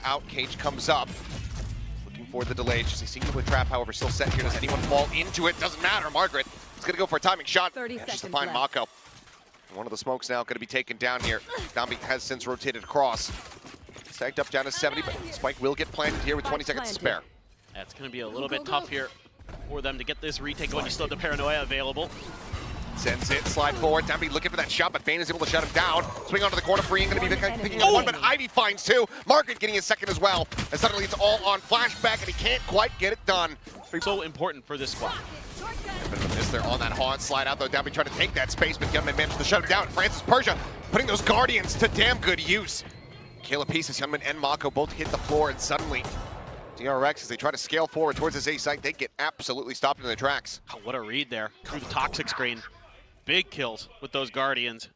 Out, Cage comes up. Looking for the delay. Just a singular trap, however, still set here. Does anyone fall into it? Doesn't matter. Margaret is going to go for a timing shot. 30 seconds just to find left. Mako. One of the smokes now going to be taken down here. Zombie has since rotated across. Stacked up down to 70, but Spike will get planted here with 20 seconds to spare. Yeah, it's going to be a little bit tough here for them to get this retake going. You still have the Paranoia available. Sends it, slide forward. Dambi looking for that shot, but Bane is able to shut him down. Swing onto the corner, Free going to be picking up one, but Ivy finds two. Margaret getting a second as well. And suddenly it's all on flashback, and he can't quite get it done. So important for this squad. A bit of a miss there on that haunt slide out, though. Dambi trying to take that space, but Hyunmin managed to shut him down. Francis Persia putting those Guardians to damn good use. Kill a piece as Hyunmin and Mako both hit the floor, and suddenly DRX, as they try to scale forward towards this A site, they get absolutely stopped in their tracks. Oh, what a read there through the toxic screen. Big kills with those Guardians.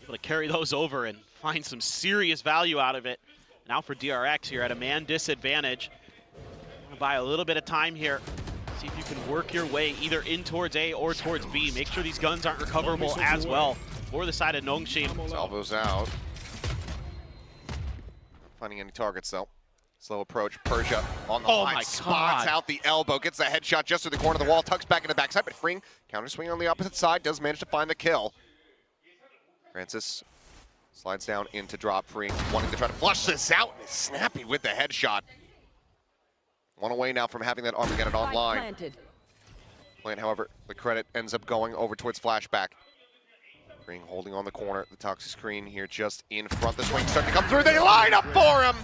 Able to carry those over and find some serious value out of it. Now for DRX here at a man disadvantage. Want to buy a little bit of time here. See if you can work your way either in towards A or towards B. Make sure these guns aren't recoverable as well for the side of Nongshim. Salvo's out. Finding any targets though. Slow approach, Persia on the line, spots out the elbow, gets the headshot just through the corner of the wall, tucks back in the backside, but Freeing counter swing on the opposite side, does manage to find the kill. Francis slides down into drop, Freeing wanting to try to flush this out, and is snappy with the headshot. One away now from having that Armageddon online. Plant, however, the credit ends up going over towards flashback. Freeing holding on the corner, the toxic screen here just in front. The swing starting to come through, they line up for him!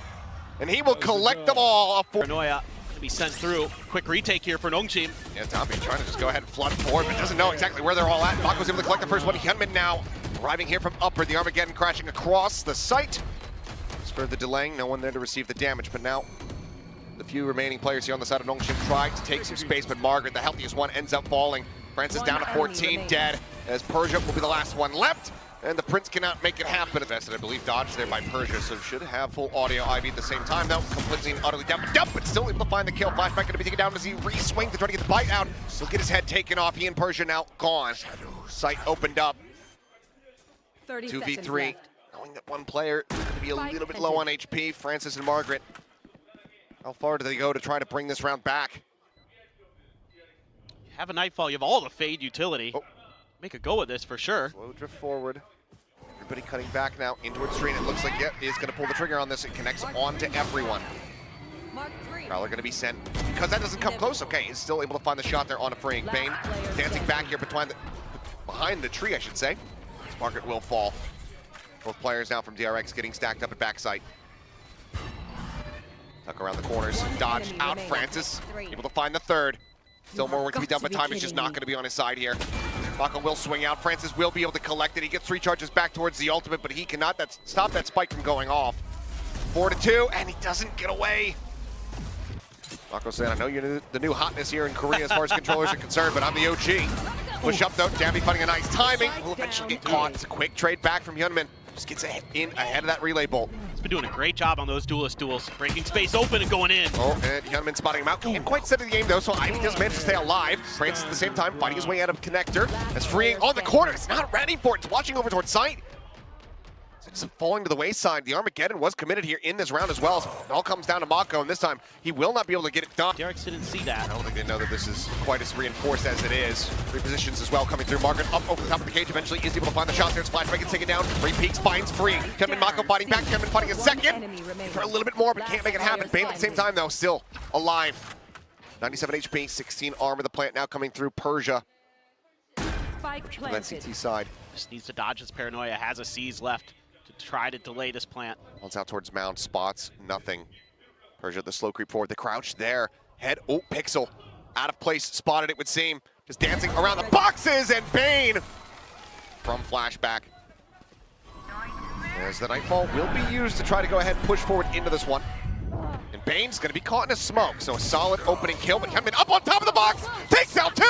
And he will collect them all. Paranoia to be sent through. Quick retake here for Nongshim. Yeah, Tommy trying to just go ahead and flood forward, but doesn't know exactly where they're all at. Mako's able to collect the first one. Hyunmin now arriving here from upper. The Armageddon crashing across the site. As for the delaying, no one there to receive the damage, but now the few remaining players here on the side of Nongshim tried to take some space, but Margaret, the healthiest one, ends up falling. Francis down to 14, dead, as Persia will be the last one left. And the Prince cannot make it happen. Invested, I believe, dodged there by Persia, so should have full audio Ivy at the same time, though. Completely and utterly down, but still able to find the kill. Flashback going to be taken down as he re-swing to try to get the bite out. He'll get his head taken off. He and Persia now gone. Sight opened up. 2v3. Knowing that one player is going to be a little bit low on HP, Francis and Margaret. How far do they go to try to bring this round back? You have a Nightfall. You have all the Fade utility. Make a go of this for sure. Slow drift forward. Everybody cutting back now into its screen. It looks like he's going to pull the trigger on this. It connects on to everyone. Prowler going to be sent because that doesn't come close. Okay, he's still able to find the shot there on a Freeing. Bane dancing back here behind the tree, I should say. Margaret will fall. Both players now from DRX getting stacked up at backside. Tuck around the corners. Dodge out. Francis able to find the third. Still more work to be done, but time is just not going to be on his side here. Mako will swing out. Francis will be able to collect it. He gets 3 charges back towards the ultimate, but he cannot stop that spike from going off. 4-2, and he doesn't get away. Mako said, I know you're the new hotness here in Korea as far as controllers are concerned, but I'm the OG. Push up though, Dambi finding a nice timing. Will eventually get caught. It's a quick trade back from Hyunmin. Just gets in ahead of that relay bolt. He's been doing a great job on those duelist duels. Breaking space open and going in. Oh, and Hyunmin spotting him out. Can't quite set the game though, so Ivy does manage to stay alive. Francis at the same time fighting his way out of connector. That's Freeing on the corner. It's not ready for it. It's watching over towards sight. It's falling to the wayside. The Armageddon was committed here in this round as well. So it all comes down to Mako, and this time he will not be able to get it done. DRX didn't see that. I don't think they know that this is quite as reinforced as it is. 3 positions as well coming through. Margaret up over the top of the cage. Eventually is able to find the shot there. It's Flashback gets taken down. Free peaks finds Free. Hyunmin Mako fighting back. Hyunmin fighting a second. For a little bit more, but can't make it happen. Bane at the same time though, still alive. 97 HP, 16 armor. The plant now coming through Persia. From that CT side. Just needs to dodge his Paranoia. Has a C's left to try to delay this plant. Once out towards Mound, spots nothing. Persia the slow creep forward, the crouch there. Head, oh, Pixel. Out of place, spotted it would seem. Just dancing around the boxes, and Bane from Flashback. As the Nightfall will be used to try to go ahead and push forward into this one. And Bane's gonna be caught in a smoke, so a solid opening kill, but Hyunmin up on top of the box, takes out 2!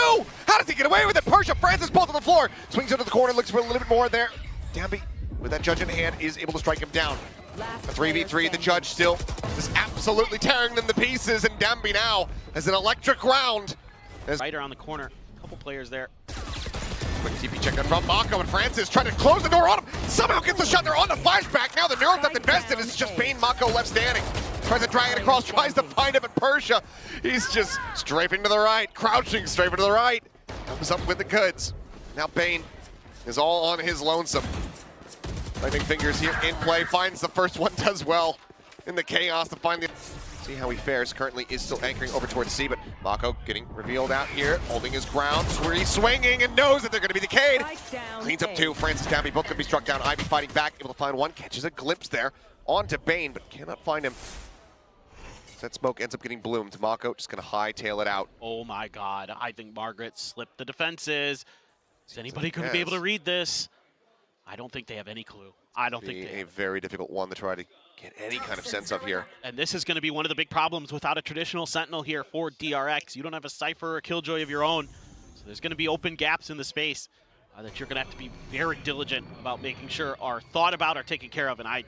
How does he get away with it? Persia, Francis both on the floor, swings into the corner, looks for a little bit more there. Dambi, with that judge in hand, is able to strike him down. A 3v3, the judge still is absolutely tearing them to pieces, and Dambi now has an electric round. Right around the corner, a couple players there. Quick TP check from Mako, and Francis trying to close the door on him. Somehow gets the shot. They're on the flashback. Now the neural depth invested is just Bane. Mako left standing. Tries to drag it across, tries to find him, but Persia, he's just strafing to the right, crouching, strafing to the right. Comes up with the goods. Now Bane is all on his lonesome. Lightning Fingers here in play, finds the first one, does well in the chaos to find the... See how he fares. Currently is still anchoring over towards C, but Mako getting revealed out here, holding his ground. He's swinging and knows that they're going to be decayed. Cleans up two. Francis Tabby both going to be struck down. Ivy fighting back, able to find one. Catches a glimpse there onto Bane, but cannot find him. That smoke ends up getting bloomed. Mako just going to hightail it out. Oh my god, I think Margaret slipped the defenses. Is anybody going to be able to read this? I don't think they have any clue. I don't think they have. A very difficult one to try to get any kind of sense of here. And this is going to be one of the big problems without a traditional Sentinel here for DRX. You don't have a Cypher or a Killjoy of your own, so there's going to be open gaps in the space that you're going to have to be very diligent about making sure are thought about, are taken care of, and I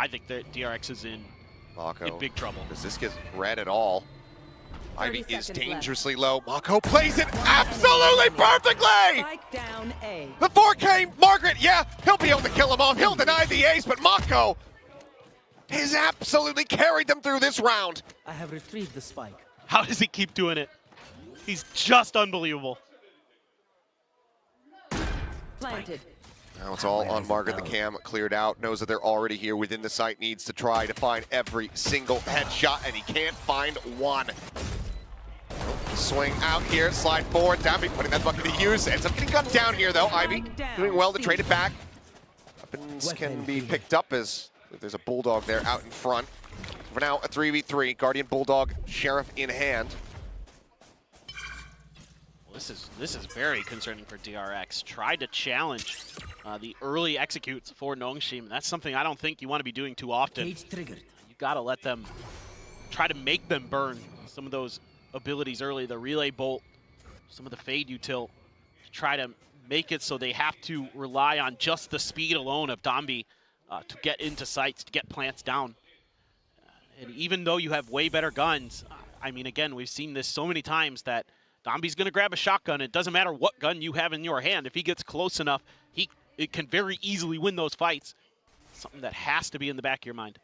think that DRX is in big trouble. Does this get red at all? Ivy is dangerously low. Mako plays it absolutely perfectly! Down A. The 4K Margaret, yeah, he'll be able to kill him off. He'll deny the ace, but Mako has absolutely carried them through this round. I have retrieved the spike. How does he keep doing it? He's just unbelievable. Planted. Now it's all on Margaret. The cam cleared out, knows that they're already here within the site, needs to try to find every single headshot, and he can't find one. Swing out here, slide forward, Dabby putting that bucket to use. Ends up getting gunned down here though. Ivy doing well to trade it back. Weapons can be picked up as there's a Bulldog there out in front. For now, a 3v3, Guardian Bulldog, Sheriff in hand. Well, this is very concerning for DRX. Tried to challenge the early executes for Nongshim. That's something I don't think you want to be doing too often. You got to let them try to make them burn some of those abilities early, the relay bolt, some of the fade util, to try to make it so they have to rely on just the speed alone of Dombi to get into sites, to get plants down. And even though you have way better guns, I mean, again, we've seen this so many times that Dombi's going to grab a shotgun. It doesn't matter what gun you have in your hand. If he gets close enough, it can very easily win those fights. Something that has to be in the back of your mind.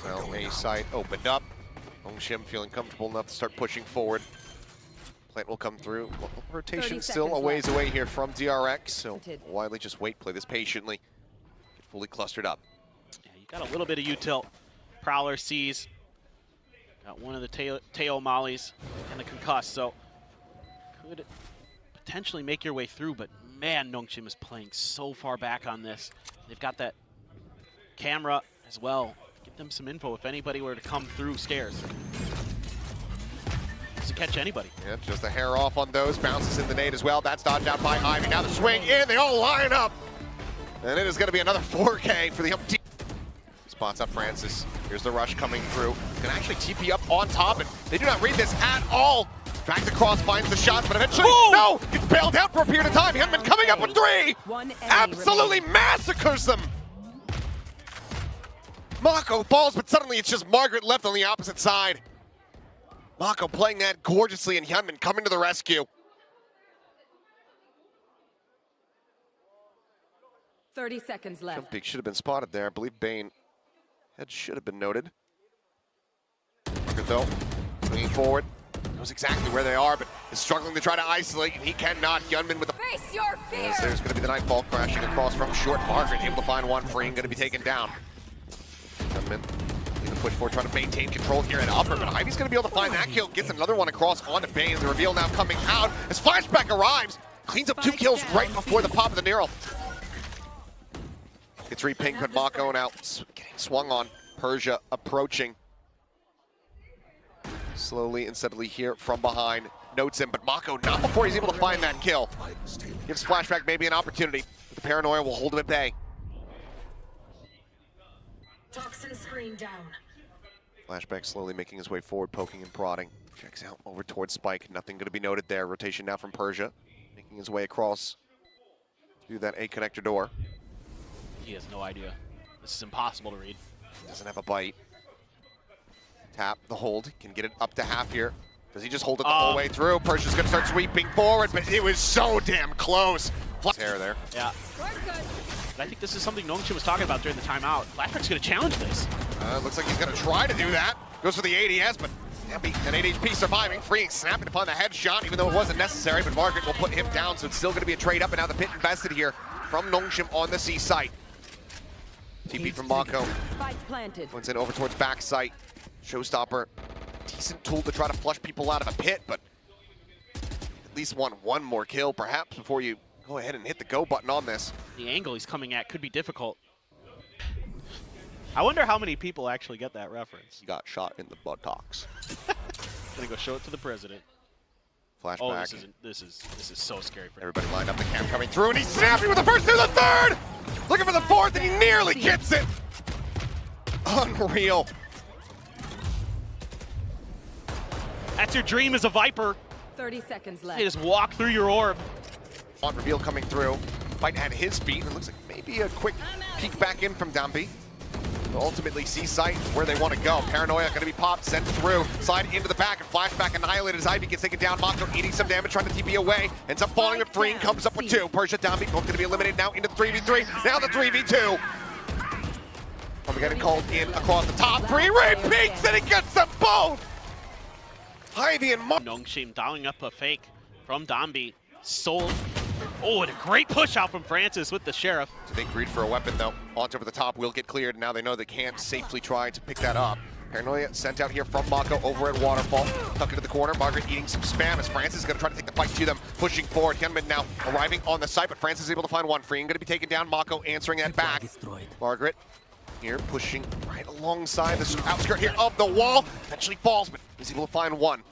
Well, A site opened up. Nongshim feeling comfortable enough to start pushing forward. Plant will come through. Rotation still a ways away here from DRX, so Wiley just wait, play this patiently. Get fully clustered up. Yeah, you got a little bit of util. Prowler sees. Got one of the tail mollies and the concuss, so could potentially make your way through, but man, Nongshim is playing so far back on this. They've got that camera as well. Give them some info if anybody were to come through stairs. Doesn't catch anybody. Yeah, just a hair off on those. Bounces in the nade as well. That's dodged out by Ivy. Now the swing in. They all line up. And it is going to be another 4K for the umpteen. Spots up Francis. Here's the rush coming through. Can actually TP up on top, and they do not read this at all. Drags across, finds the shot, but eventually, no! Gets bailed out for a period of time. Hunman coming up with 3. Absolutely massacres them. Mako falls, but suddenly it's just Margaret left on the opposite side. Mako playing that gorgeously, and Hunman coming to the rescue. 30 seconds left. Jump peek should have been spotted there. I believe Bane head should have been noted. Margaret though, swinging forward. Knows exactly where they are, but is struggling to try to isolate, and he cannot. Hunman with the... Face your fear! There's going to be the Nightfall crashing across from short. Margaret able to find one free and going to be taken down. Hunman going to push forward, trying to maintain control here at upper, but Ivy's going to be able to find that kill. Gets another one across onto Bane. The reveal now coming out as Flashback arrives. Cleans up 2 kills right before the pop of the Neural. It's reping, but Mako now getting swung on. Persia approaching. Slowly and steadily here from behind. Notes him, but Mako not before he's able to find that kill. Gives Flashback maybe an opportunity. But the paranoia will hold him at bay. Toxin screen down. Flashback slowly making his way forward, poking and prodding. Checks out over towards Spike. Nothing going to be noted there. Rotation now from Persia. Making his way across through that A connector door. He has no idea. This is impossible to read. Doesn't have a bite. Tap the hold. Can get it up to half here. Does he just hold it the whole way through? Persia's gonna start sweeping forward, but it was so damn close. Hair there. Yeah. But I think this is something Nongshim was talking about during the timeout. Flashback's gonna challenge this. Looks like he's gonna try to do that. Goes for the ADS, but an 8 HP surviving. Freeing, snapping upon the headshot, even though it wasn't necessary, but Margaret will put him down, so it's still gonna be a trade up, and now the pit invested here from Nongshim on the C site. TP from Mako. Spike planted. One's in over towards back site. Showstopper, decent tool to try to flush people out of a pit, but at least want one more kill perhaps before you go ahead and hit the go button on this. The angle he's coming at could be difficult. I wonder how many people actually get that reference. He got shot in the buttocks. Gonna go show it to the president. Flashback. Oh, this is so scary for him. Everybody lined up, the cam coming through, and he's snapping with the first through the third! Looking for the fourth, and he nearly gets it! Unreal. That's your dream as a Viper. 30 seconds left. You just walk through your orb. On reveal coming through. Fight at his feet, and it looks like maybe a quick peek back in from Dambi. Ultimately, C-site where they want to go. Paranoia going to be popped, sent through, slide into the back, and flashback annihilated as Ivy gets taken down. Mako eating some damage, trying to TP away. Ends up falling with Freeing, comes up with 2. Persia, Dambi, both going to be eliminated now into the 3v3. Now the 3v2. I'm getting called in across the top. Free Ray peeks, and he gets them both! Ivy and Nongshim dialing up a fake from Dambi. Sold. Oh, and a great push out from Francis with the Sheriff. So they greed for a weapon though. Launch over the top will get cleared. Now they know they can't safely try to pick that up. Paranoia sent out here from Mako over at Waterfall. Tuck into the corner. Margaret eating some spam as Francis is going to try to take the fight to them. Pushing forward. Hyunmin now arriving on the site, but Francis is able to find one. Freeing going to be taken down. Mako answering that back. Margaret here pushing right alongside the outskirt here of the wall. Eventually falls, but is able to find one.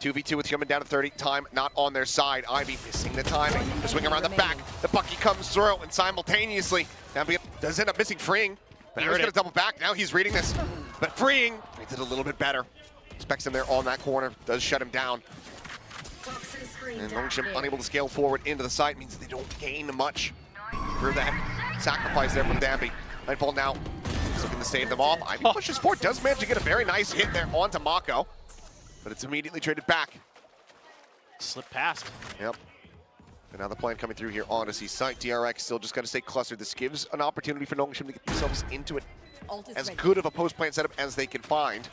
2v2 with Hyunmin down to 30. Time not on their side. Ivy missing the timing. The swing around the back. The Bucky comes through, and simultaneously, Dambi does end up missing Freeing. But he was going to double back. Now he's reading this. But Freeing reads it a little bit better. Expects him there on that corner. Does shut him down. And Nongshim unable to scale forward into the site means they don't gain much for that sacrifice there from Dambi. Nightfall now is looking to save them off. Ivy pushes forward. Does manage to get a very nice hit there onto Mako. But it's immediately traded back. Slipped past. Yep. And now the plan coming through here on C site. DRX still just got to stay clustered. This gives an opportunity for Nongshim to get themselves into it as good of a post-plant setup as they can find.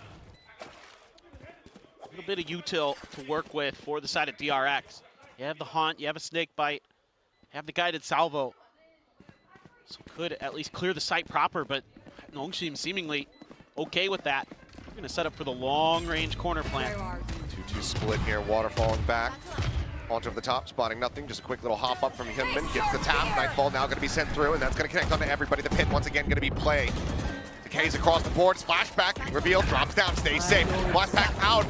A little bit of util to work with for the side of DRX. You have the Haunt, you have a Snake Bite, you have the Guided Salvo. So could at least clear the site proper, but Nongshim seemingly okay with that. We're going to set up for the long-range corner plant. 2-2 split here, Waterfalling back. Launch over the top, spotting nothing. Just a quick little hop up from Hyunmin. Gets the tap. Nightfall now going to be sent through, and that's going to connect onto everybody. The pit once again going to be played. Decays across the board. Splashback. Reveal. Drops down. Stays safe. Flashback out.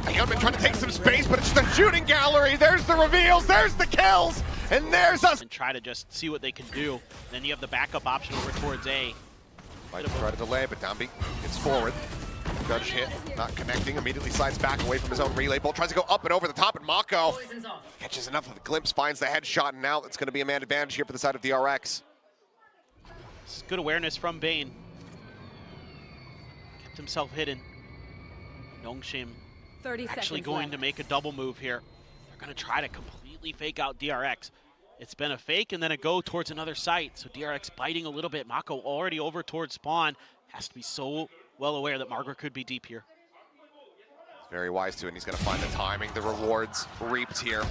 Hyunmin trying to take some space, but it's just a shooting gallery. There's the reveals. There's the kills. And there's us. And try to just see what they can do. Then you have the backup option over towards A. Might try to delay, but Dambi gets forward. Judge hit, not connecting, immediately slides back away from his own relay. Bolt tries to go up and over the top, and Mako catches enough of a glimpse, finds the headshot, and now it's going to be a man advantage here for the side of DRX. It's good awareness from Bane. Kept himself hidden. Nongshim actually going to make a double move here. They're going to try to completely fake out DRX. It's been a fake and then a go towards another site. So DRX biting a little bit. Mako already over towards spawn. Has to be so well aware that Margaret could be deep here. He's very wise to it, and he's going to find the timing. The rewards reaped here.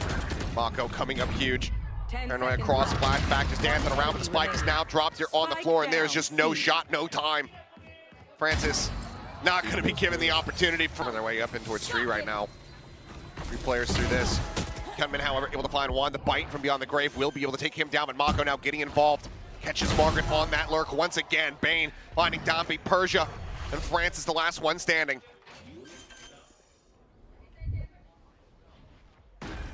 Mako coming up huge. Paranoia cross, flashback, just dancing around, but the spike is now dropped here on the floor, and there's just no shot, no time. Francis not going to be given the opportunity for their way up in towards 3 right now. 3 players through this. Hyunmin, however, able to find one. The bite from beyond the grave will be able to take him down, but Mako now getting involved. Catches Margaret on that lurk once again. Bane finding Dambi, Persia, and Francis the last one standing.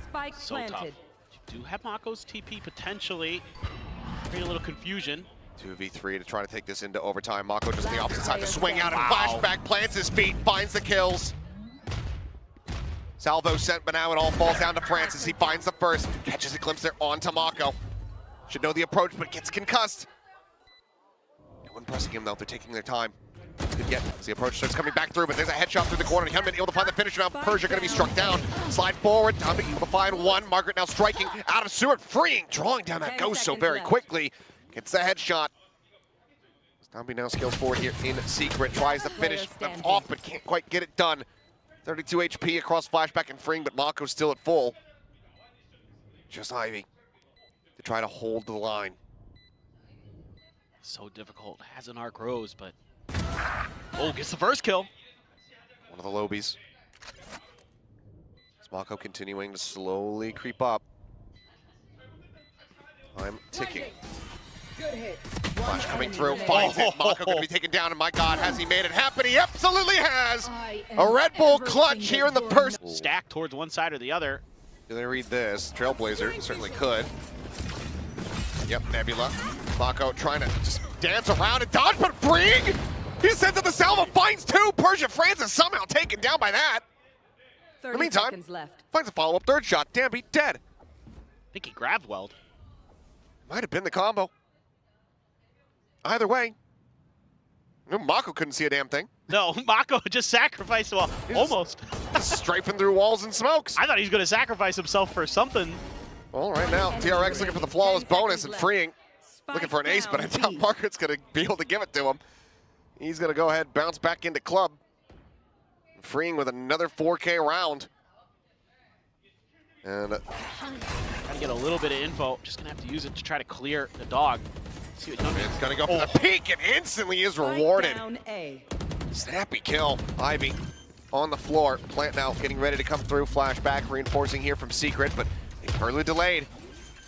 Spike so planted. tough. You do have Mako's TP potentially. Create a little confusion. 2v3 to try to take this into overtime. Mako just on the opposite side to swing out and flashback, plants his feet, finds the kills. Salvo sent, but now it all falls down to Francis. He finds the first, catches a glimpse there onto Mako. Should know the approach, but gets concussed. No one pressing him though, they're taking their time. Good get as the approach starts coming back through, but there's a headshot through the corner. Hyunmin able to find the finisher now. Persia going to be struck down. Slide forward. Tombi able to find one. Margaret now striking out of Seward, freeing, drawing down that ghost so very quickly. Gets the headshot. Tombi now scales forward here in secret. Tries to finish them off, but can't quite get it done. 32 HP across flashback and freeing, but Mako's still at full. Just Ivy to try to hold the line. So difficult. Has an arc rose, but oh, gets the first kill. One of the lobies. Mako continuing to slowly creep up. Time ticking. Good hit. Flash coming through, finds it. Mako going to be taken down, and my God, has he made it happen? He absolutely has! A Red Bull clutch here in the first. Stack towards one side or the other. Do they read this? Trailblazer certainly could. Yep, Nebula. Mako trying to just dance around and dodge, but freeing! He sends it to Salva, finds two! Persia Francis somehow taken down by that. In the meantime, finds a follow-up third shot. Damn, beat dead. I think he grabbed Weld. Might have been the combo. Either way, Mako couldn't see a damn thing. No, Mako just sacrificed, well, almost. Strafing through walls and smokes. I thought he was going to sacrifice himself for something. Well, right now, DRX looking for the flawless bonus and freeing. Looking for an ace, but I doubt Margaret's going to be able to give it to him. He's going to go ahead, bounce back into club. Freeing with another 4K round. And Gotta get a little bit of info. Just going to have to use it to try to clear the dog. See what it's going to go for the peek and instantly is rewarded. Snappy kill. Ivy on the floor. Plant now getting ready to come through. Flashback reinforcing here from Secret, but early delayed.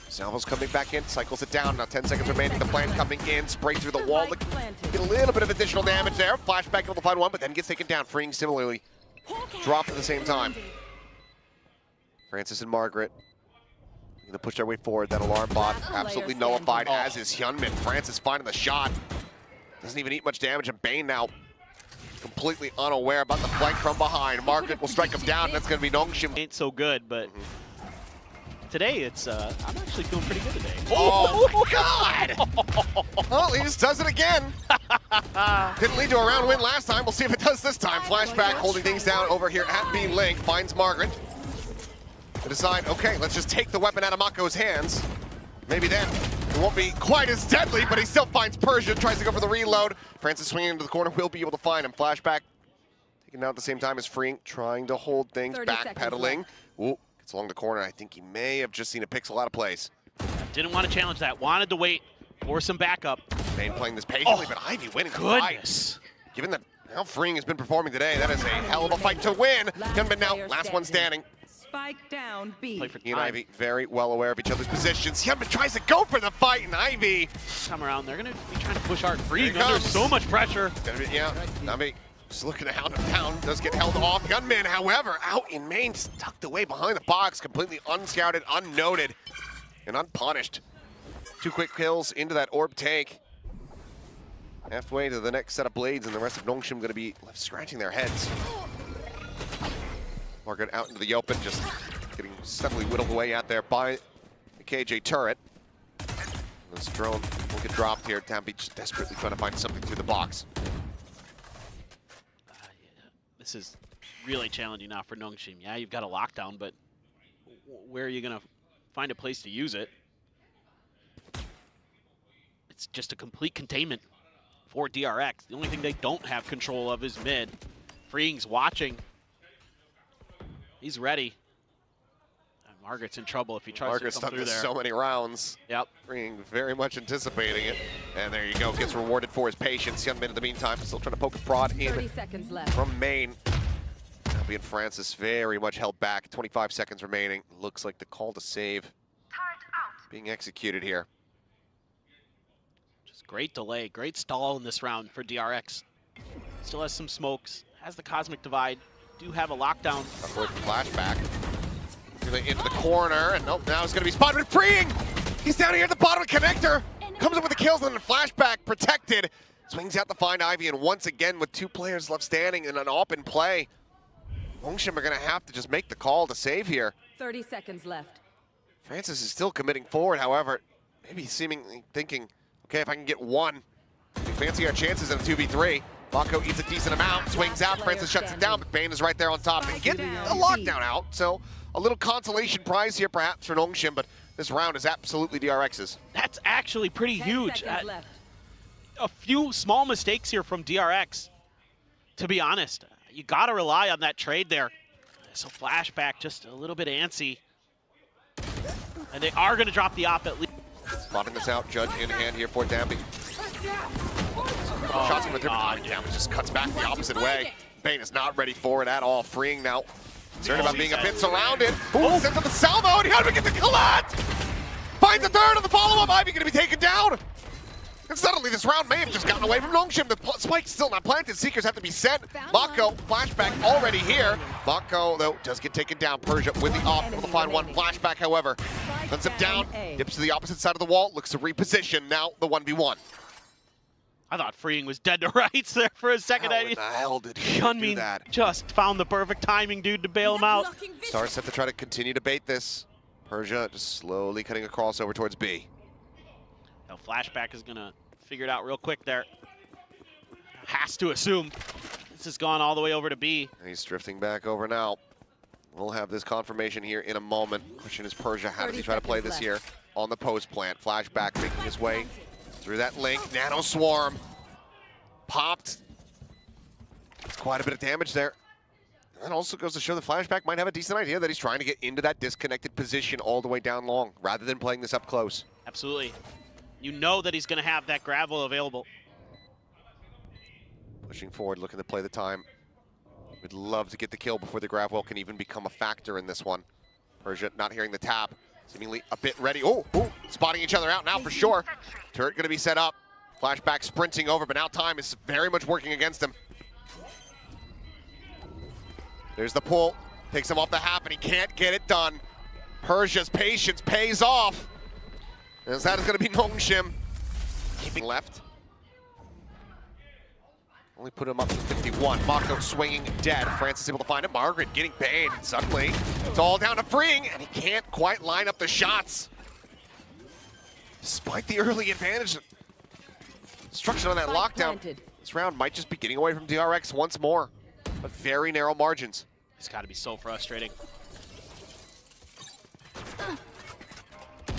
Salvo's coming back in, cycles it down. Now 10 seconds remaining. The plant coming in, spray through the wall. Get a little bit of additional damage there. Flashback able to find one, but then gets taken down. Freeing similarly. Dropped at the same time. Francis and Margaret gonna push their way forward. That alarm bot absolutely nullified, as is Hyunmin. Francis finding the shot. Doesn't even eat much damage, and Bane now completely unaware about the flank from behind. Margaret will strike him down. That's gonna be Nongshim. Ain't so good, but today it's, I'm actually feeling pretty good today. Oh my God! Well, he just does it again. Didn't lead to a round win last time. We'll see if it does this time. Flashback holding things down over here at B Link. Finds Margaret. To decide, okay, let's just take the weapon out of Mako's hands. Maybe then it won't be quite as deadly, but he still finds Persia, tries to go for the reload. Francis swinging into the corner, will be able to find him. Flashback taken out at the same time as freeing, trying to hold things, backpedaling. Ooh, gets along the corner. I think he may have just seen a pixel out of place. Didn't want to challenge that, wanted to wait for some backup. Bane playing this patiently, but Ivy winning the fight. Given that how freeing has been performing today, that is a hell of a fight to win. Hyunmin now, last one standing. Spike down B. He and Ivy very well aware of each other's positions. Hyunmin tries to go for the fight, and Ivy come around. They're going to be trying to push hard. Freeing under so much pressure. Ivy just looking to hound him down. Does get held off. Hyunmin, however, out in main, just tucked away behind the box, completely unscouted, unnoted, and unpunished. 2 quick kills into that orb take. Halfway to the next set of blades, and the rest of Nongshim going to be left scratching their heads. Margaret out into the open, just getting steadily whittled away out there by the KJ turret. This drone will get dropped here. Tombi just desperately trying to find something through the box. Yeah. This is really challenging now for Nongshim. Yeah, you've got a lockdown, but where are you going to find a place to use it? It's just a complete containment for DRX. The only thing they don't have control of is mid. Freeing's watching. He's ready. And Margaret's in trouble if he tries to come through there. So many rounds. Yep. Freeing very much anticipating it. And there you go, gets rewarded for his patience. Hyunmin in the meantime still trying to poke a prod in 30 seconds left. from main. Tombi and Francis very much held back. 25 seconds remaining. Looks like the call to save being executed here. Just great delay, great stall in this round for DRX. Still has some smokes, has the Cosmic Divide. Do have a lockdown. Flashback. Into the corner, and nope, now it's going to be spotted with freeing. He's down here at the bottom of the connector. Comes up with the kills, and then the flashback protected. Swings out to find Ivy, and once again, with 2 players left standing and an open play, Nongshim are going to have to just make the call to save here. 30 seconds left. Francis is still committing forward, however, maybe seemingly thinking, okay, if I can get one, we fancy our chances in a 2v3. Mako eats a decent amount, swings out, Francis shuts it down, but Bane is right there on top and getting a lockdown out. So a little consolation prize here perhaps for Nongshim, but this round is absolutely DRX's. That's actually pretty 10 huge. seconds left. A few small mistakes here from DRX, to be honest. You got to rely on that trade there. So flashback just a little bit antsy. And they are going to drop the op at least. Spotting this out, Judge in hand here for Damby. Shots coming through, but Damby just cuts back the opposite way. Bane is not ready for it at all. Freeing now. Concerned about being a bit surrounded. Ooh, sends up the salvo, and Hyunmin gets the collect! Finds the third of the follow-up. Ivy going to be taken down. And suddenly this round may have just gotten away from Nongshim. The spike's still not planted. Seekers have to be sent. Mako, flashback already here. Mako, though, does get taken down. Persia with the op, able to find one. Flashback, however, sends him down. Dips to the opposite side of the wall. Looks to reposition. Now the 1v1. I thought Freeing was dead to rights there for a second. How in the hell did he do that? Just found the perfect timing, dude, to bail him out. Stars set to try to continue to bait this. Persia just slowly cutting across over towards B. Now flashback is gonna figure it out real quick there. Has to assume this has gone all the way over to B. And he's drifting back over now. We'll have this confirmation here in a moment. Question is Persia, how does he try to play this here on the post plant? Flashback making his way through that link. Nano Swarm popped. It's quite a bit of damage there. That also goes to show the flashback might have a decent idea that he's trying to get into that disconnected position all the way down long, rather than playing this up close. Absolutely. You know that he's going to have that gravel available. Pushing forward, looking to play the time. We'd love to get the kill before the gravel can even become a factor in this one. Persia not hearing the tap, seemingly a bit ready. Oh, spotting each other out now for sure. Turret going to be set up. Flashback sprinting over, but now time is very much working against him. There's the pull, takes him off the half, and he can't get it done. Persia's patience pays off. As that is going to be Nongshim. Keeping left. Only put him up to 51. Mako swinging dead. Francis able to find it. Margaret getting banned. Suddenly, it's all down to Freeing, and he can't quite line up the shots. Despite the early advantage, structure on that lockdown, this round might just be getting away from DRX once more. But very narrow margins. It's got to be so frustrating.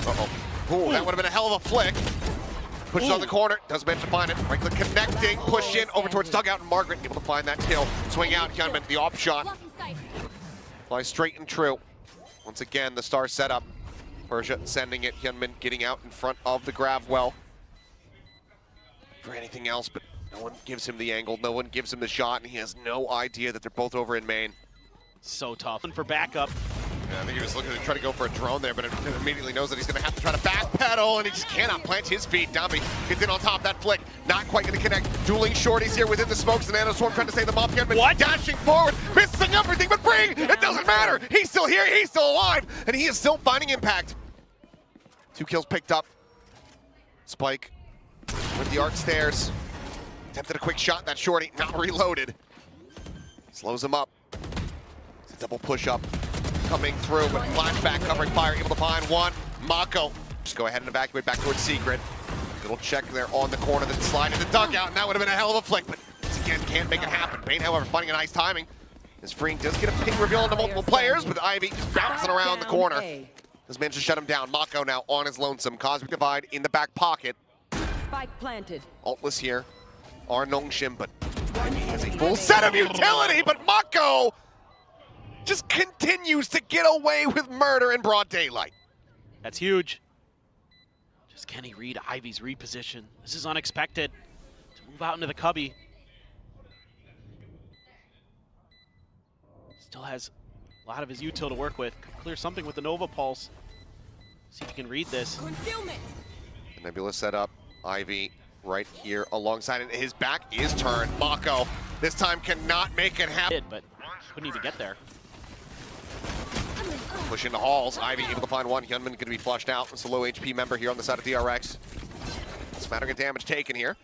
Uh-oh. Ooh, that would have been a hell of a flick. Pushes on the corner, does manage to find it. Franklin connecting, push in over towards dugout, and Margaret able to find that kill. Swing out, Hyunmin, the off shot. Flies straight and true. Once again, the star setup. Persia sending it, Hyunmin getting out in front of the grab well. For anything else, but no one gives him the angle, no one gives him the shot, and he has no idea that they're both over in main. So tough. And for backup. Yeah, I think he was looking to try to go for a drone there, but it immediately knows that he's going to have to try to backpedal, and he just cannot plant his feet. Dambi gets in on top of that flick. Not quite going to connect. Dueling shorties here within the smokes. The Nano Swarm trying to save them off. Hyunmin dashing forward, missing everything but Bring. It doesn't matter. He's still here. He's still alive, and he is still finding impact. 2 kills picked up. Spike with the arc stairs. Attempted a quick shot. That shorty not reloaded. Slows him up. It's a double push up. Coming through, but flashback covering fire, able to find one. Mako, just go ahead and evacuate back towards Secret. Little check there on the corner, then slide into the dugout, and that would have been a hell of a flick, but once again, can't make it happen. Bane, however, finding a nice timing. As Freeing does get a ping reveal into multiple players, but Ivy just bouncing around the corner. Does manage to shut him down. Mako now on his lonesome. Cosmic Divide in the back pocket. Spike planted. Altless here are Nongshim, but Ivy has a full set of utility, but Mako just continues to get away with murder in broad daylight. That's huge. Just can he read Ivy's reposition? This is unexpected. To move out into the cubby. Still has a lot of his util to work with. Could clear something with the Nova Pulse. See if he can read this. The Nebula set up. Ivy right here alongside it. His back is turned. Mako this time cannot make it happen. But couldn't even get there. Push into halls. Ivy able to find one. Hyunmin going to be flushed out. It's a low HP member here on the side of DRX. Smattering of damage taken here.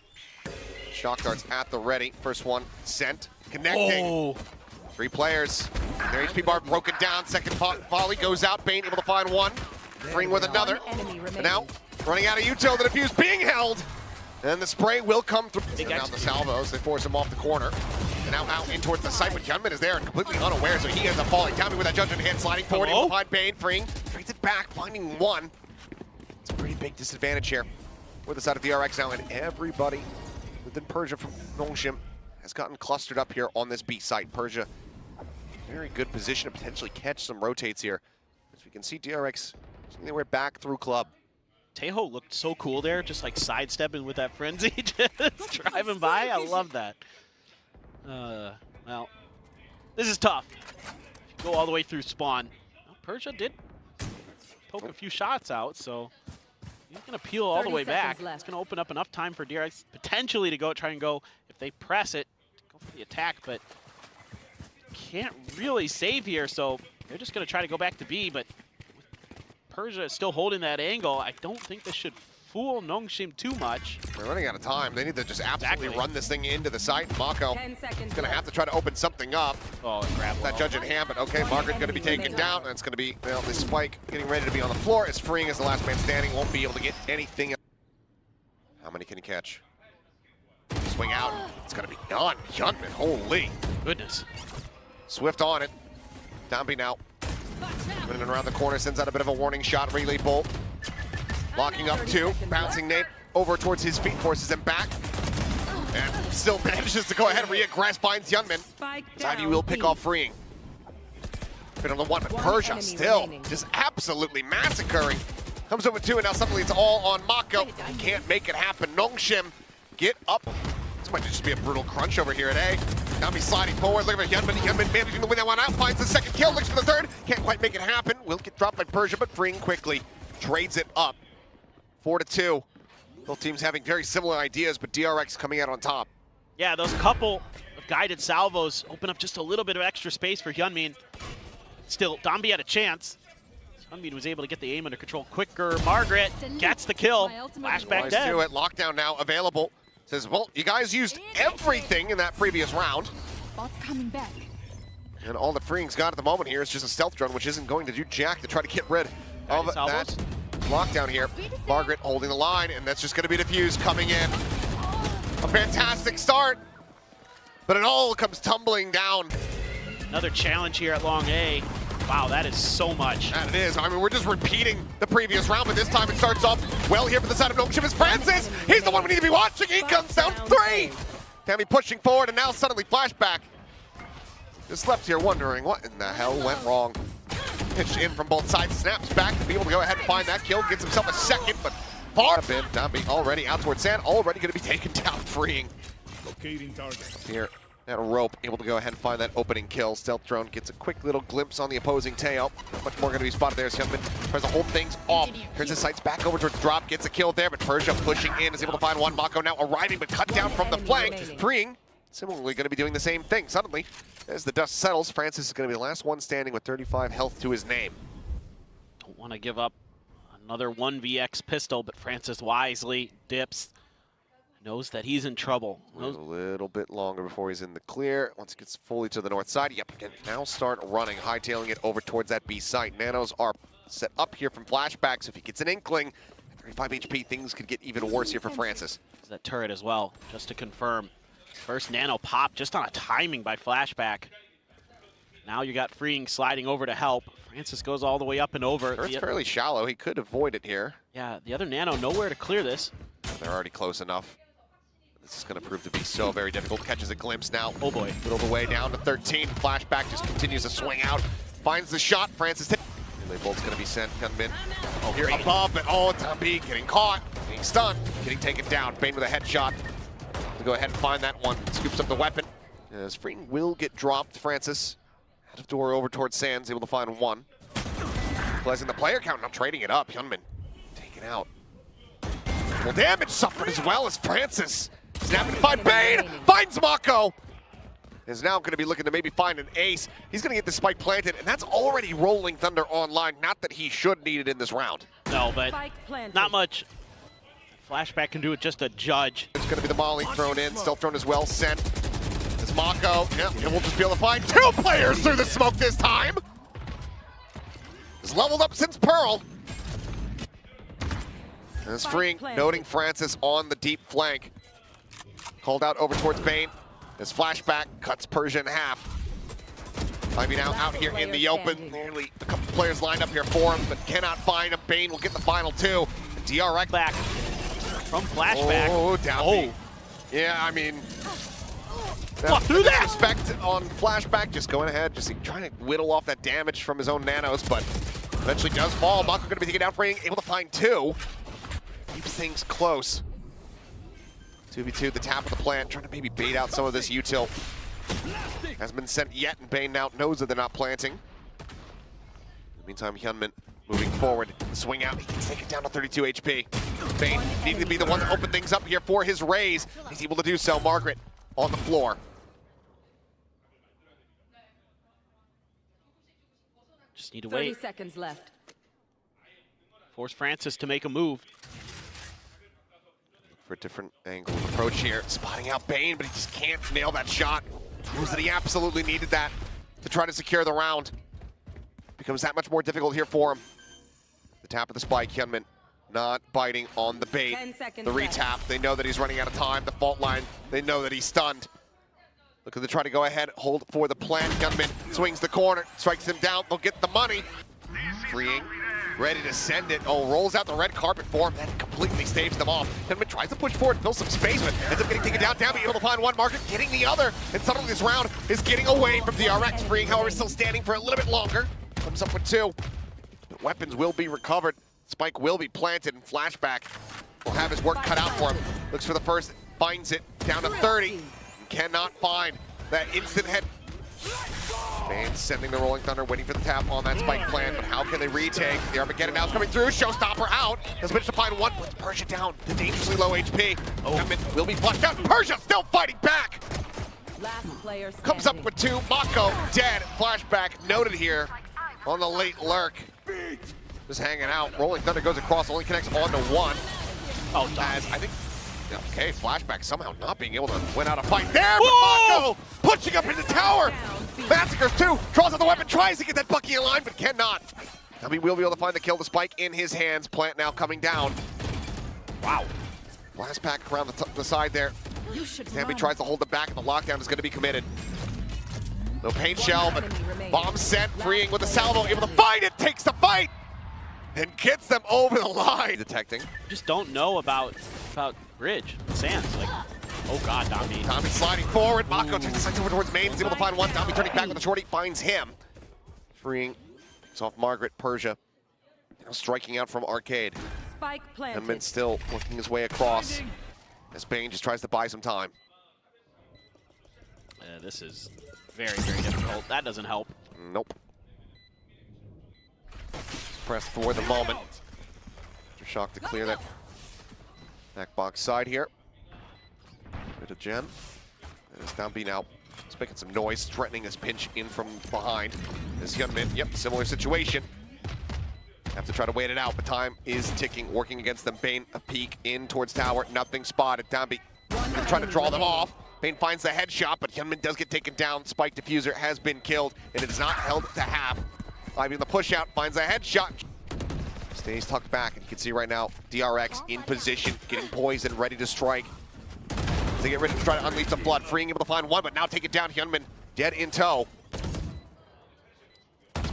Shock darts at the ready. First one sent. Connecting. Oh. 3 players. Their HP bar broken down. Second volley goes out. Bane able to find one. Freeing with another. And now running out of util. The defuse being held. And the spray will come through. Big Now the salvos, they force him off the corner. And now out in towards the site, but Hyunmin is there and completely unaware, so he ends up falling. Tommy with that judge in hand, sliding forward, able to find Bane, freeing, trades it back, finding one. It's a pretty big disadvantage here with the side of DRX now, and everybody within Persia from Nongshim has gotten clustered up here on this B site. Persia, very good position to potentially catch some rotates here. As we can see, DRX, they were back through club. Tejo looked so cool there, just like sidestepping with that frenzy, just driving by. I love that. Well, this is tough. If you go all the way through spawn. Well, Persia did poke a few shots out, so he's going to peel all the way back. It's going to open up enough time for DRX potentially to go try and go, if they press it, go for the attack, but can't really save here, so they're just going to try to go back to B, but Persia is still holding that angle. I don't think this should fool Nongshim too much. They're running out of time. They need to just absolutely run this thing into the site. Mako is going to have to try to open something up. Oh, grab that judge in hand, but okay, Margaret going to be taken down, and it's going to be, well, this Spike getting ready to be on the floor. As freeing as the last man standing, won't be able to get anything. How many can he catch? Swing out. It's going to be none. Hyunmin, holy goodness. Swift on it. Downbeat now. Running around the corner, sends out a bit of a warning shot. Relay bolt. Locking up two. Bouncing Nate over towards his feet, forces him back. And still manages to go ahead and re-aggress, finds Hyunmin. Ivy will pick off freeing. Bit on the one, but Persia still just absolutely massacring. Comes over two, and now suddenly it's all on Mako. He can't make it happen. Nongshim, get up. This might just be a brutal crunch over here at A. Now he's sliding forward, looking for Hyunmin. Hyunmin managing to win that one out, finds the second kill, looks for the third. Can't quite make it happen. Will get dropped by Persia, but freeing quickly. Trades it up. 4-2. Both teams having very similar ideas, but DRX coming out on top. Yeah, those couple of guided salvos open up just a little bit of extra space for Hyunmin. Still, Dombi had a chance. Hyunmin was able to get the aim under control quicker. Margaret gets the kill. Flashback dead. Do it. Lockdown now available. Says, well, you guys used everything in that previous round. Coming back. And all that freeing's got at the moment here is just a stealth drone, which isn't going to do jack to try to get rid of that lockdown here. Margaret holding the line, and that's just going to be defused coming in. A fantastic start, but it all comes tumbling down. Another challenge here at long A. Wow, that is so much. And it is. I mean, we're just repeating the previous round, but this time it starts off well here for the side of Nongshim is Francis. He's the one we need to be watching. He comes down three. Tammy pushing forward, and now suddenly flashback. Just left here wondering what in the hell went wrong. Pitched in from both sides, snaps back to be able to go ahead and find that kill. Gets himself a second, but far a bit. Dombi already out towards Sand, already going to be taken down, freeing. Locating target. Here. That rope, able to go ahead and find that opening kill. Stealth drone gets a quick little glimpse on the opposing tail. Not much more going to be spotted there as Hyunmin tries to hold things off. Turns his sights back over towards drop, gets a kill there, but Persia pushing in, is able to find one. Mako now arriving, but cut down from the flank. Freeing, similarly going to be doing the same thing. Suddenly, as the dust settles, Francis is going to be the last one standing with 35 health to his name. Don't want to give up another 1vx pistol, but Francis wisely dips. Knows that he's in trouble. A little bit longer before he's in the clear. Once he gets fully to the north side, yep, can now start running, hightailing it over towards that B site. Nanos are set up here from flashbacks. If he gets an inkling, at 35 HP, things could get even worse here for Francis. That turret as well, just to confirm. First nano pop, just on a timing by flashback. Now you got freeing sliding over to help. Francis goes all the way up and over. Turret's fairly shallow. He could avoid it here. Yeah, the other nano nowhere to clear this. They're already close enough. This is going to prove to be so very difficult. Catches a glimpse now. Oh boy. Middle of the way down to 13. Flashback just continues to swing out. Finds the shot. Francis. Relay bolt's going to be sent. Hyunmin here above, but Dombi getting caught, getting stunned, getting taken down. Bane with a headshot. To go ahead and find that one. Scoops up the weapon. As freeing will get dropped. Francis out of door over towards Sands, able to find one. Pleasing the player count, now trading it up. Hyunmin taken out. Well, damage suffered as well as Francis. Snapping to find Bane, finds Mako. Is now going to be looking to maybe find an ace. He's going to get the spike planted, and that's already rolling Thunder online. Not that he should need it in this round. No, but not much. Flashback can do it, just a judge. It's going to be the molly thrown in, stealth drone as well sent. It's Mako, yeah, and we'll just be able to find two players through the smoke this time. He's leveled up since Pearl. As freeing, noting Francis on the deep flank. Called out over towards Bane. His flashback cuts Persia in half. Ivy now out here in the open. Nearly a couple players lined up here for him, but cannot find him. Bane will get the final two. DRX Back from flashback. Oh, down. Oh. Yeah, I mean, through that! Respect on flashback, just going ahead, just trying to whittle off that damage from his own nanos, but eventually does fall. Mako going to be taken down, freeing, able to find two. Keeps things close. 2v2, the tap of the plant, trying to maybe bait out some of this util. Hasn't been sent yet, and Bane now knows that they're not planting. In the meantime, Hyunmin moving forward, swing out, he can take it down to 32 HP. Bane needing to be the one to open things up here for his raise. He's able to do so. Margaret on the floor. Just need to 30 wait. seconds left. Force Francis to make a move. For a different angle of approach here. Spotting out Bane, but he just can't nail that shot. Knows that he absolutely needed that to try to secure the round. Becomes that much more difficult here for him. The tap of the spike, Hyunmin not biting on the bait. 10 seconds The retap, they know that he's running out of time. The fault line, they know that he's stunned. Looking to try to go ahead, hold for the plant. Hyunmin swings the corner, strikes him down. They'll get the money. Freeing, ready to send it. Oh, rolls out the red carpet for him. That completely staves them off. Hyunmin tries to push forward, fill some space, but ends up getting taken down. Down, able to find one. Margaret getting the other. And suddenly this round is getting away from DRX. Freeing, however, still standing for a little bit longer. Comes up with two. But weapons will be recovered. Spike will be planted, and flashback will have his work cut out for him. Looks for the first, finds it, down to 30. Cannot find that instant head. Bane sending the Rolling Thunder, waiting for the tap on that spike plan, but how can they retake? The Armageddon now is coming through, Showstopper out. Has managed to find one, puts Persia down to dangerously low HP. Hyunmin will be flushed out. Persia still fighting back. Last player standing. Comes up with two, Mako dead. Flashback noted here on the late lurk. Just hanging out. Rolling Thunder goes across, only connects onto one. Oh, As I think, okay, flashback somehow not being able to win out a fight there, but Mako pushing up into tower. Massacres two, draws out the weapon, tries to get that Bucky in line, but cannot. He will be able to find the kill, the spike in his hands. Plant now coming down. Wow. Blast pack around the side there. Tambi tries to hold it back, and the lockdown is going to be committed. No paint shell, but bomb set, freeing with the salvo, able to find it, takes the fight, and gets them over the line. Detecting. Just don't know about Bridge, Sands. Like, oh God, Dami. Tommy sliding forward, Mako takes the sights over towards main, he's able to find one. Tommy turning back with the shorty, finds him. Freeing, picks off Margaret, Persia. Now striking out from Arcade. Spike planted. Hyunmin still working his way across as Bane just tries to buy some time. This is very, very difficult. That doesn't help. Nope. Pressed for the moment. Shock to clear that back box side here. Bit of Jen. And it's down B now. It's making some noise, threatening his pinch in from behind. As Hyunmin, yep, similar situation. Have to try to wait it out, but time is ticking, working against them. Bane a peek in towards tower, nothing spotted. Downbeat trying to draw them off. Bane finds the headshot, but Hyunmin does get taken down. Spike diffuser has been killed, and it is not held to half. Ivy in the push out, finds a headshot. Stays tucked back, and you can see right now, DRX in position, getting poised and ready to strike. They get ready to try to unleash the blood, freeing able to find one, but now take it down. Hyunmin dead in tow.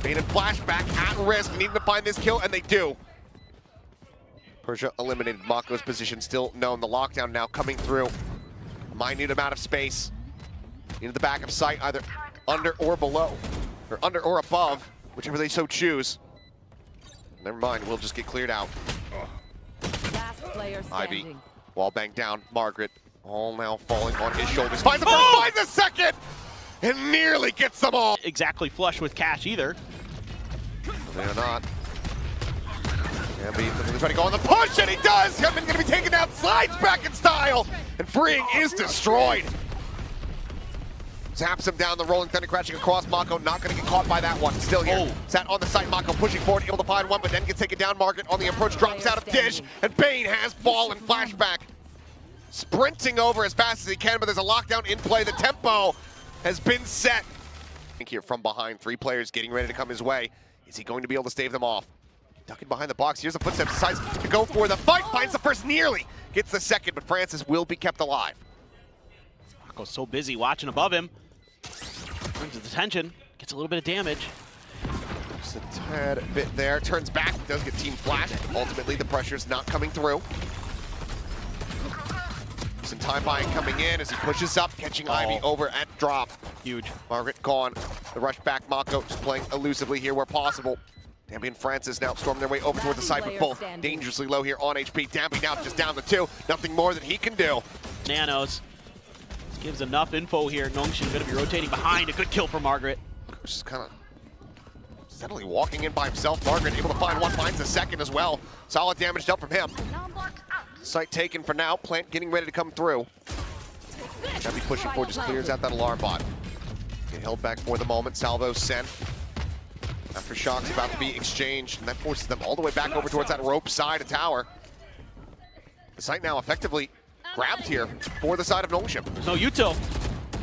Bane and flashback at risk, needing to find this kill, and they do. Persia eliminated. Mako's position still known. The lockdown now coming through. Minute amount of space into the back of sight, either under or below, or under or above, whichever they so choose. Never mind, we'll just get cleared out. Last player standing. Ivy, wall bang down. Margaret, all now falling on his shoulders. Finds the first, finds the second, and nearly gets them all. Exactly flush with cash either. They're not. Tambi looking to try to go on the push, and he does! Hyunmin gonna be taken down, slides back in style, and freeing is destroyed. Zaps him down, the Rolling Thunder crashing across. Mako not gonna get caught by that one. Still here. Sat on the side, Mako pushing forward, able to find one, but then gets taken down. Margaret on the approach, drops out of dish, and Bane has ball and flashback. Sprinting over as fast as he can, but there's a lockdown in play. The tempo has been set. Here from behind, 3 players getting ready to come his way. Is he going to be able to stave them off? ducking behind the box. Here's the footsteps, decides to go for the fight, finds the first, nearly gets the second, but Francis will be kept alive. Marco's so busy watching above him. Brings his attention, gets a little bit of damage. Just a tad bit there, turns back, does get team flashed. Ultimately, the pressure's not coming through. Some time buying coming in as he pushes up, catching Ivy over at drop. Huge. Margaret gone. The rush back, Mako just playing elusively here where possible. Dambi and Francis now storming their way over towards the side, but both dangerously low here on HP. Dambi now just down to 2. Nothing more that he can do. Nanos. This gives enough info here. Nongshim going to be rotating behind. A good kill for Margaret. Just kind of steadily walking in by himself. Margaret able to find one, finds the second as well. Solid damage dealt from him. Site taken for now. Plant getting ready to come through. Dambi pushing forward, just clears out that alarm bot. Get held back for the moment. Salvo sent. Aftershocks about to be exchanged, and that forces them all the way back over towards that rope side of tower. The site now effectively grabbed here for the side of Nongshim. No util.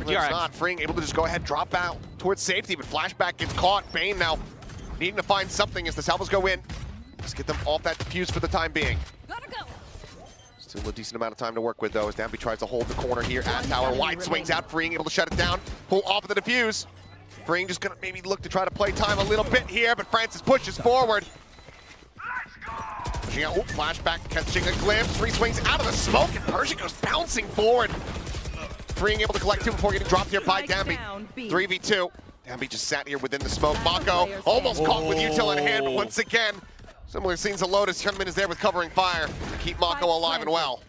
It's not. Freeing able to just go ahead, drop out towards safety, but Flashback gets caught. Bane now needing to find something as the salvos go in. Just get them off that defuse for the time being. Still a decent amount of time to work with, though, as Dambi tries to hold the corner here at tower. Wide swings out, Freeing able to shut it down, pull off of the defuse. Freeing just gonna maybe look to try to play time a little bit here, but Francis pushes forward. Pushing out, Flashback catching a glimpse, swings out of the smoke, and Persia goes bouncing forward. Freeing able to collect 2 before getting dropped here by Dambi. 3v2. Dambi just sat here within the smoke. Mako almost caught with util in hand, but once again, similar scenes to Lotus. Hyunmin is there with covering fire to keep Mako alive and well.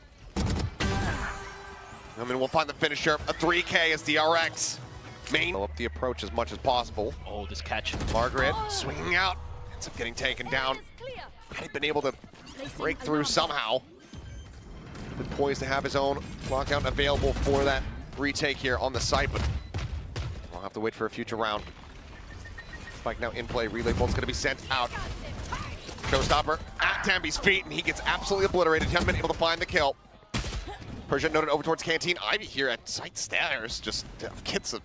Hyunmin will find the finisher, a 3K as DRX. Main up the approach as much as possible. Oh, this catch. Margaret swinging out, ends up getting taken down. Had been able to break through somehow. Been poised to have his own lockout available for that retake here on the site, but we'll have to wait for a future round. Spike now in play, relay bolt's gonna be sent out. Showstopper at Dambi's feet, and he gets absolutely obliterated. Hyunmin able to find the kill. Persia noted over towards Canteen. Ivy here at site stairs just gets a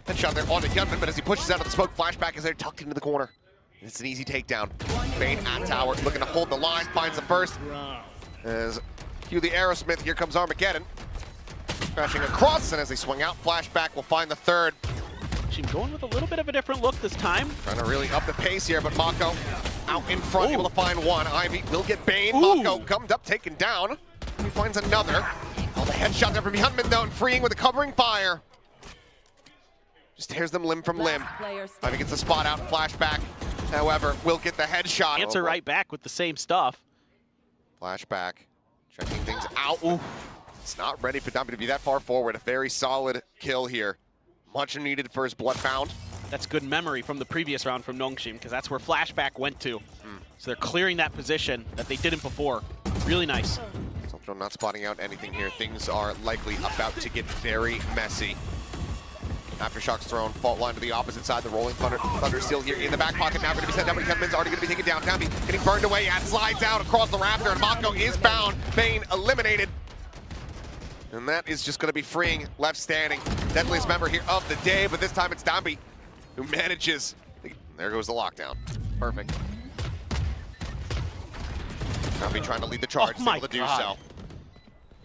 headshot there onto Hyunmin, but as he pushes out of the smoke, Flashback is there tucked into the corner. It's an easy takedown. Bane at tower, looking to hold the line, finds the first. As Hugh the Aerosmith, here comes Armageddon. Crashing across, and as they swing out, Flashback will find the third. She's going with a little bit of a different look this time. Trying to really up the pace here, but Mako out in front, able to find one. Ivy will get Bane. Mako gummed up, taken down. He finds another. Oh, the headshot there from Hyunmin, though, and Freeing with a covering fire. Just tears them limb from limb. Ivy gets the spot out, Flashback. However, will get the headshot. Answer right back with the same stuff. Flashback, checking things out. Ooh. It's not ready for Dambi to be that far forward. A very solid kill here. Much needed for his Bloodbound. That's good memory from the previous round from Nongshim, because that's where Flashback went to. So they're clearing that position that they didn't before. Really nice. So not spotting out anything here. Things are likely about to get very messy. Aftershocks thrown, fault line to the opposite side. The Rolling Thunder still here in the back pocket. Now going to be sent down, but Hyunmin's already going to be taken down. Dambi getting burned away, and slides out across the Raptor, and Mako is bound. Bane eliminated. And that is just going to be Freeing left standing. Deadliest member here of the day, but this time it's Dambi who manages. There goes the lockdown. Perfect. Dambi trying to lead the charge, able to do so.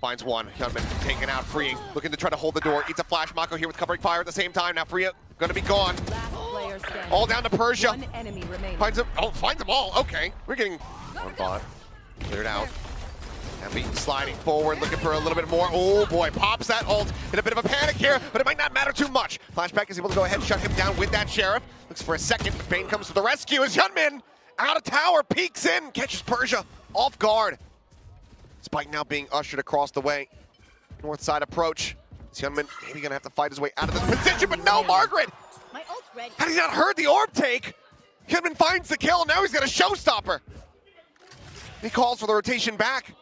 Finds one, Hyunmin taken out, Freeing, looking to try to hold the door, eats a flash. Mako here with covering fire at the same time. Now Freeing gonna be gone. All down to Persia. Finds them, finds them all, okay. We're getting one bot, cleared out. Dambi sliding forward, looking for a little bit more. Oh boy, pops that ult in a bit of a panic here, but it might not matter too much. Flashback is able to go ahead and shut him down with that Sheriff. Looks for a second, but Bane comes to the rescue as Hyunmin out of tower, peeks in, catches Persia off guard. Spike now being ushered across the way. North side approach. Hyunmin maybe gonna have to fight his way out of this position, but no, Margaret! Had he not heard the orb take? Hyunmin finds the kill, now he's got a showstopper. He calls for the rotation back.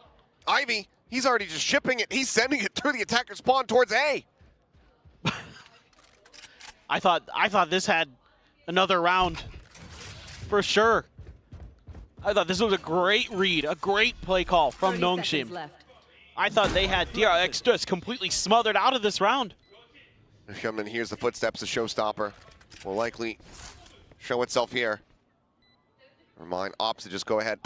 Ivy, he's already just shipping it. He's sending it through the attacker spawn towards A. I thought this had another round for sure. I thought this was a great read, a great play call from Nongshim. I thought they had DRX just completely smothered out of this round. Hyunmin hears the footsteps, the showstopper will likely show itself here. Remind Ops to just go ahead,